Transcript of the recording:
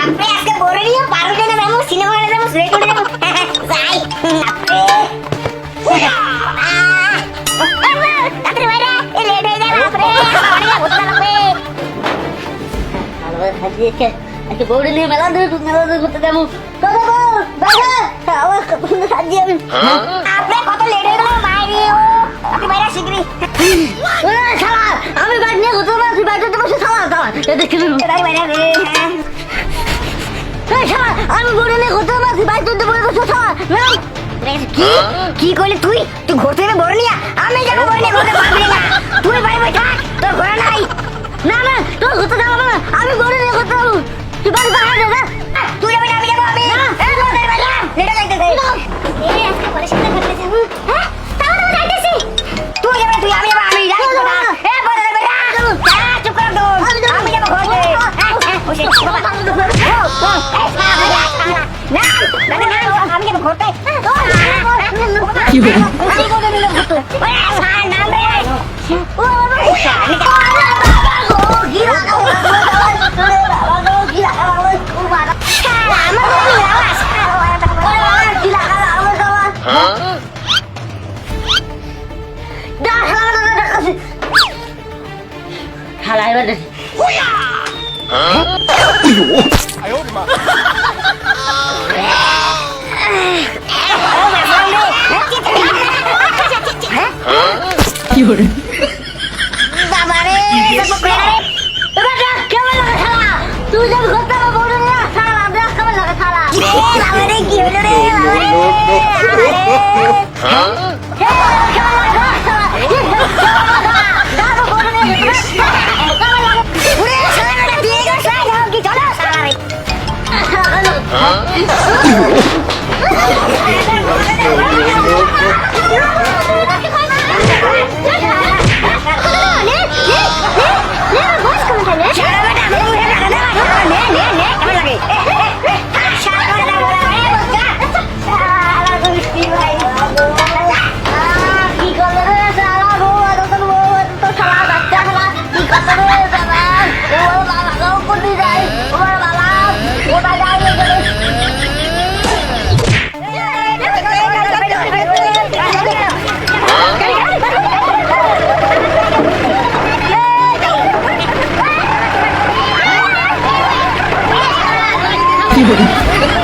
আপনি আজকে বলে নিয়ে পারবে না যাবো সিনেমা হলে যাবো শুয়ে করে যাবো যাই তাড়াতাড়ি বাইরে এ লেট হয়ে যাবে আপনি বাড়ি ভূত লাগবে ভালো থাকিয়ে আজকে বউরে নিয়ে মেলা করতে যাবো দাদা দাদা আমার কত সাজি আমি আপনি কত লেট হয়ে গেল বাইরে আপনি বাইরে শিগগিরি শালা আমি বাইরে নিয়ে ঘুরতে যাবো তুই বাইরে বসে শালা শালা দেখি বাইরে আমি বউরে নিয়ে ঘুরতে যাবো তুই বাইরে বসে শালা কি করলি তুই তুই ঘুরতে যাবে বড় নিয়ে আমি যাবো বড় নিয়ে ঘুরতে পারবি না তুই বাইরে বসে থাক তোর ঘোরা নাই না না তোর ঘুরতে যাবো না আমি বড় নিয়ে ঘুরতে যাবো তুই বাড়ি বাইরে যা তুই যাবি না আমি যাবো আমি লেটা যাইতেছে এই আজকে পরিষ্কার করতে যাবো হ্যাঁ তাও না যাইতেছি তুই যাবে তুই আমি যাবো আমি যাই না এ বড় যাবে না চুপ কর দো আমি যাবো ঘরে ওসে না আমি যাবো ঘরতে কি হলো আমি কোথায় দিলাম ঘুরতে ওই সাই নাম রে ও কি হলো বাবারে কেমন লাগে শালা তুই যখন ঘুরতে বড় না শালা দেখ কেমন লাগে শালা বাবারে কি হলো রে কি হলো